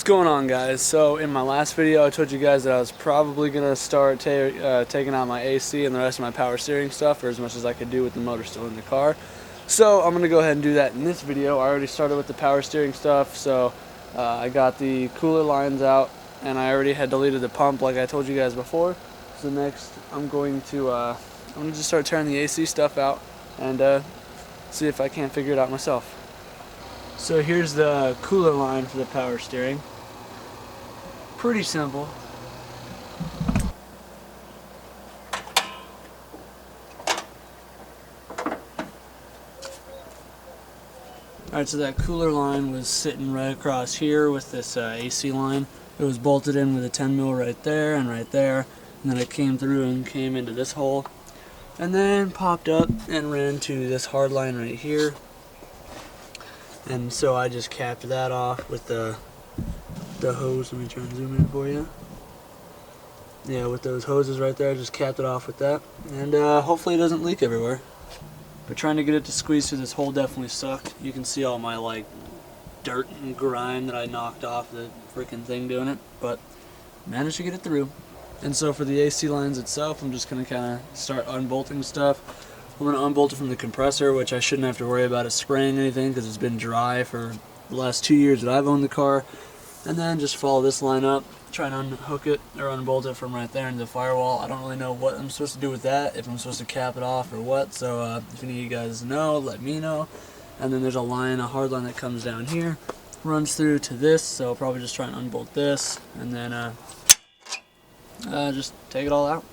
going on, guys? So in my last video I told you guys that I was probably gonna start taking out my AC and the rest of my power steering stuff, or as much as I could do with the motor still in the car. So I'm gonna go ahead and do that in this video. I already started with the power steering stuff, so I got the cooler lines out and I already had deleted the pump like I told you guys before. So next I'm going to just start tearing the AC stuff out and see if I can't figure it out myself. So here's the cooler line for the power steering. Pretty simple. Alright, so that cooler line was sitting right across here with this AC line. It was bolted in with a 10 mil right there, and then it came through and came into this hole, and then popped up and ran to this hard line right here. And so I just capped that off with the hose. Let me try and zoom in for you. Yeah, with those hoses right there, I just capped it off with that. And hopefully it doesn't leak everywhere. But trying to get it to squeeze through this hole definitely sucked. You can see all my like dirt and grime that I knocked off the freaking thing doing it. But managed to get it through. And so for the AC lines itself, I'm just going to kind of start unbolting stuff. I'm going to unbolt it from the compressor, which I shouldn't have to worry about it spraying anything because it's been dry for the last 2 years that I've owned the car. And then just follow this line up, try and unhook it or unbolt it from right there into the firewall. I don't really know what I'm supposed to do with that, if I'm supposed to cap it off or what. So if any of you guys know, let me know. And then there's a line, a hard line that comes down here, runs through to this. So I'll probably just try and unbolt this and then just take it all out.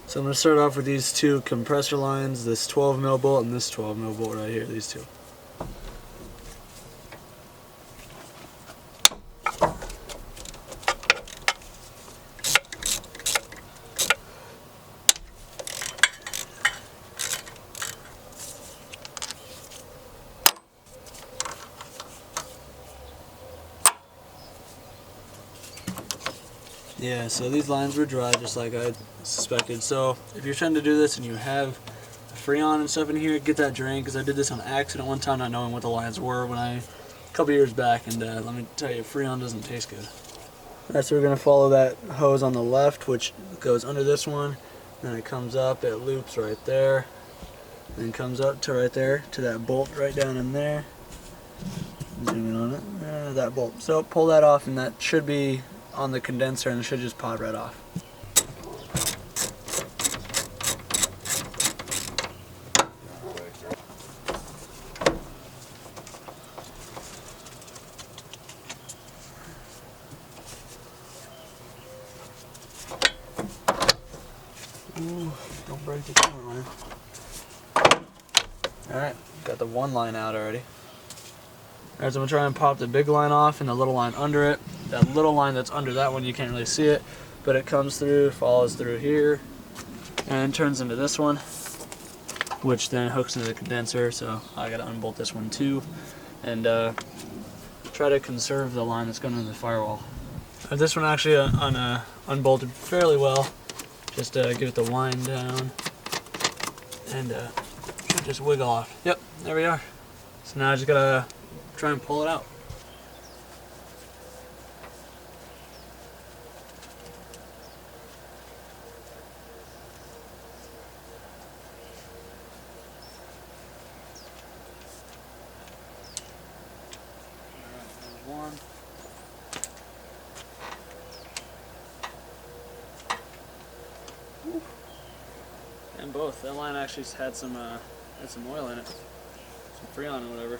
So I'm going to start off with these two compressor lines, this 12 mil bolt and this 12 mil bolt right here, these two. Yeah, so these lines were dry just like I suspected. So if you're trying to do this and you have Freon and stuff in here, get that drained, because I did this on accident one time not knowing what the lines were a couple years back, and let me tell you, Freon doesn't taste good. Alright, so we're going to follow that hose on the left, which goes under this one, then it comes up, it loops right there, then comes up to right there, to that bolt right down in there. Zoom in on it, that bolt. So pull that off, and that should be on the condenser, and it should just pop right off. Ooh, don't break the camera line. Alright, got the one line out already. Alright, so I'm going to try and pop the big line off and the little line under it. That little line that's under that one, you can't really see it, but it comes through, follows through here, and turns into this one, which then hooks into the condenser. So I got to unbolt this one too, and try to conserve the line that's going into the firewall. This one actually unbolted fairly well. Just give it the wind down, and should just wiggle off. Yep, there we are. So now I just gotta try and pull it out. One. And both. That line actually had some oil in it, some Freon or whatever.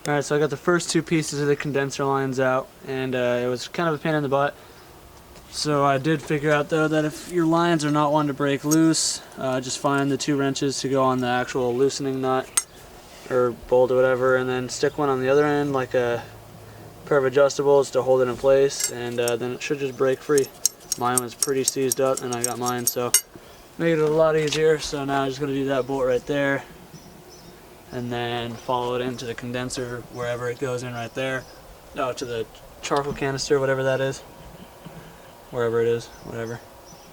Alright, so I got the first two pieces of the condenser lines out, and it was kind of a pain in the butt. So I did figure out though that if your lines are not wanting to break loose, just find the two wrenches to go on the actual loosening nut or bolt or whatever, and then stick one on the other end like a pair of adjustables to hold it in place, and then it should just break free. Mine was pretty seized up and I got mine, so made it a lot easier. So now I'm just going to do that bolt right there, and then follow it into the condenser wherever it goes in right there. No, to the charcoal canister, whatever that is. Wherever it is, whatever.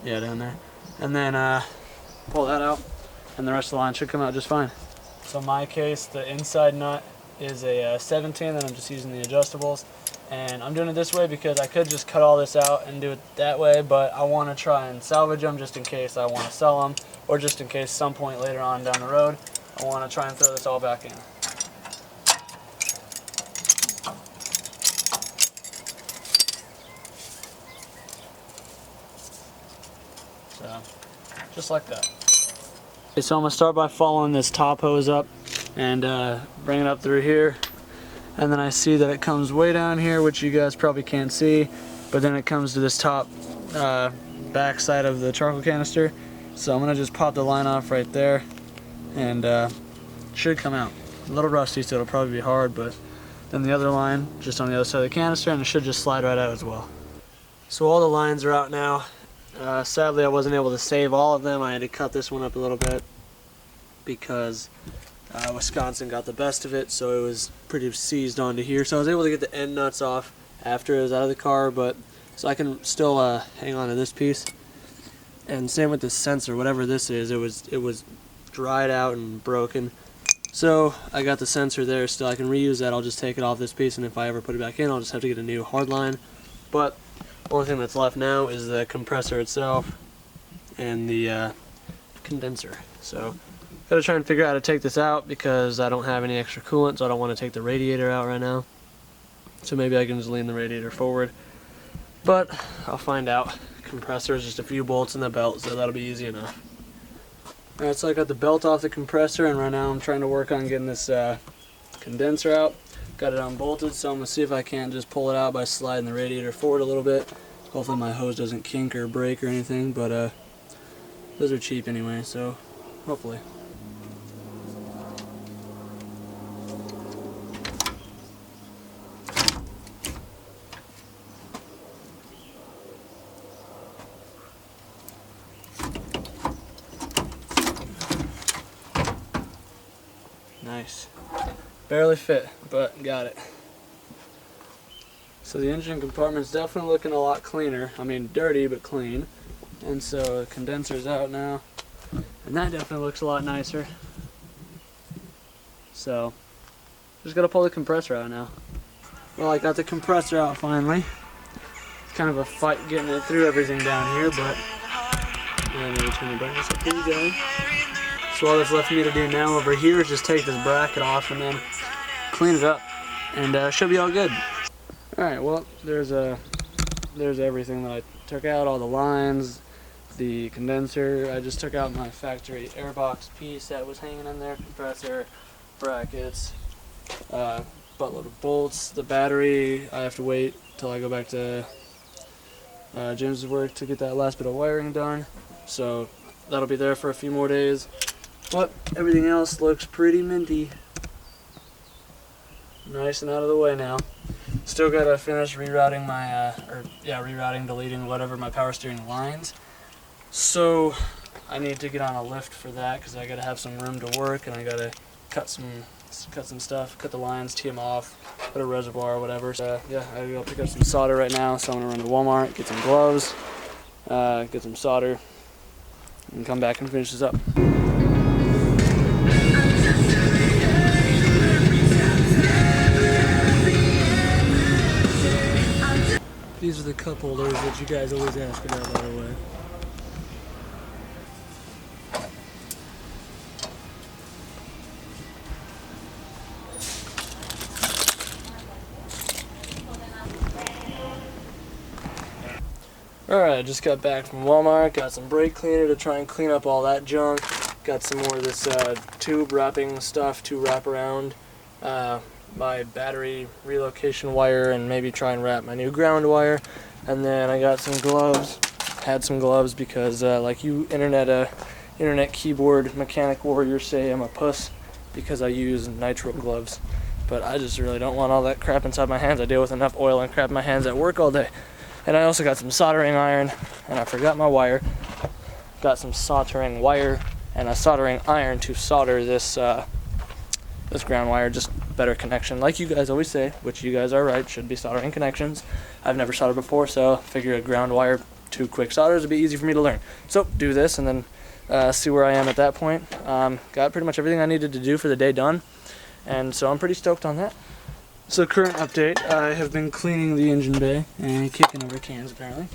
Yeah, down there. And then pull that out, and the rest of the line should come out just fine. So in my case, the inside nut is a 17, and I'm just using the adjustables. And I'm doing it this way because I could just cut all this out and do it that way, but I want to try and salvage them just in case I want to sell them, or just in case some point later on down the road I want to try and throw this all back in. So, just like that. Okay, so I'm going to start by following this top hose up and bring it up through here. And then I see that it comes way down here, which you guys probably can't see, but then it comes to this top back side of the charcoal canister. So I'm going to just pop the line off right there, and it should come out. A little rusty, so it'll probably be hard, but then the other line just on the other side of the canister, and it should just slide right out as well. So all the lines are out now. Sadly, I wasn't able to save all of them. I had to cut this one up a little bit because Wisconsin got the best of it, so it was pretty seized onto here. So I was able to get the end nuts off after it was out of the car, but so I can still hang on to this piece. And same with the sensor, whatever this is, it was dried out and broken. So I got the sensor there still. I can reuse that. I'll just take it off this piece, and if I ever put it back in, I'll just have to get a new hard line. But the only thing that's left now is the compressor itself and the condenser. So gotta try and figure out how to take this out because I don't have any extra coolant, so I don't want to take the radiator out right now. So maybe I can just lean the radiator forward, but I'll find out. Compressor is just a few bolts in the belt, so that'll be easy enough. Alright, so I got the belt off the compressor, and right now I'm trying to work on getting this condenser out. Got it unbolted, so I'm going to see if I can't just pull it out by sliding the radiator forward a little bit. Hopefully my hose doesn't kink or break or anything, but those are cheap anyway, so hopefully. Nice. Barely fit, but got it. So the engine compartment's definitely looking a lot cleaner. I mean, dirty, but clean. And so the condenser's out now. And that definitely looks a lot nicer. So, just gotta pull the compressor out now. Well, I got the compressor out finally. It's kind of a fight getting it through everything down here, but I'm gonna turn the brightness up for you guys. So all that's left for me to do now over here is just take this bracket off and then clean it up, and should be all good. Alright, well, there's everything that I took out, all the lines, the condenser. I just took out my factory airbox piece that was hanging in there, compressor, brackets, buttload of bolts, the battery. I have to wait till I go back to Jim's work to get that last bit of wiring done, so that'll be there for a few more days. But everything else looks pretty minty. Nice and out of the way now. Still gotta finish rerouting my, rerouting, deleting, whatever, my power steering lines. So I need to get on a lift for that because I gotta have some room to work, and I gotta cut some stuff, cut the lines, tee them off, put a reservoir or whatever. So yeah, I gotta go pick up some solder right now. So I'm gonna run to Walmart, get some gloves, get some solder, and come back and finish this up. These are the cup holders that you guys always ask about, by the way. Alright, I just got back from Walmart, got some brake cleaner to try and clean up all that junk. Got some more of this tube wrapping stuff to wrap around my battery relocation wire, and maybe try and wrap my new ground wire. And then I got some gloves, had some gloves because like you internet keyboard mechanic warriors say, I'm a puss because I use nitrile gloves. But I just really don't want all that crap inside my hands. I deal with enough oil and crap in my hands at work all day. And I also got some soldering iron, and I forgot my wire. Got some soldering wire and a soldering iron to solder this this ground wire, just better connection. Like you guys always say, which you guys are right, should be soldering connections. I've never soldered before, so figure a ground wire, 2 quick solders would be easy for me to learn. So do this and then see where I am at that point. Got pretty much everything I needed to do for the day done, and so I'm pretty stoked on that. So current update, I have been cleaning the engine bay and kicking over cans apparently.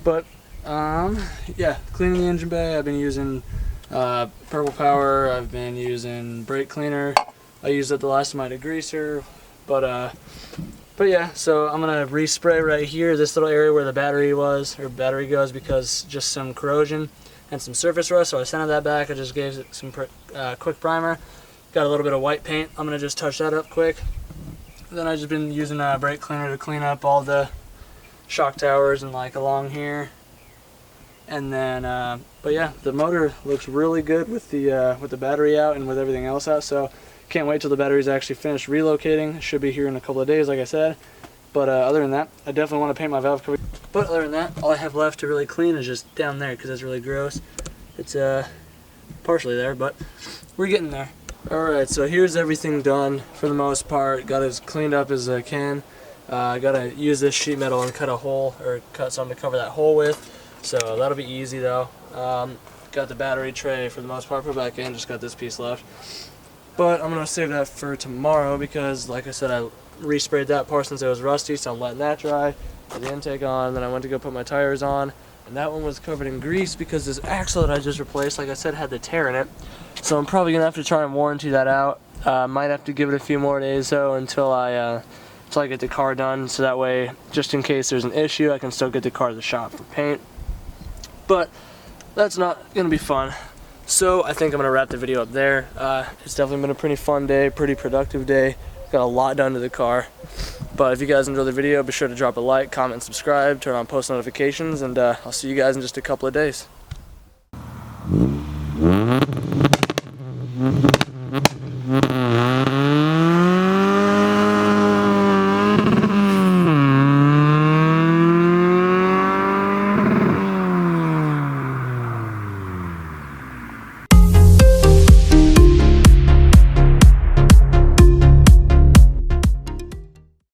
But yeah, cleaning the engine bay. I've been using Purple Power, I've been using brake cleaner. I used it the last time I had a degreaser, but yeah, so I'm gonna respray right here, this little area where the battery goes, because just some corrosion and some surface rust, so I sent that back. I just gave it some quick primer. Got a little bit of white paint. I'm gonna just touch that up quick. Then I've just been using brake cleaner to clean up all the shock towers and like along here. And then, but yeah, the motor looks really good with the battery out and with everything else out. So can't wait till the battery's actually finished relocating. It should be here in a couple of days, like I said. But other than that, I definitely want to paint my valve cover. But other than that, all I have left to really clean is just down there, because it's really gross. It's partially there, but we're getting there. Alright, so here's everything done for the most part. Got as cleaned up as I can. I gotta use this sheet metal and cut a hole, or cut something to cover that hole with. So that'll be easy though. Got the battery tray for the most part put back in, just got this piece left. But I'm gonna save that for tomorrow because, like I said, I resprayed that part since it was rusty, so I'm letting that dry. Put the intake on, then I went to go put my tires on. And that one was covered in grease because this axle that I just replaced, like I said, had the tear in it. So I'm probably gonna have to try and warranty that out. Might have to give it a few more days though until I get the car done, so that way, just in case there's an issue, I can still get the car to the shop for paint. But that's not gonna be fun. So I think I'm gonna wrap the video up there. It's definitely been a pretty fun day, pretty productive day. Got a lot done to the car. But if you guys enjoyed the video, be sure to drop a like, comment, subscribe, turn on post notifications, and I'll see you guys in just a couple of days.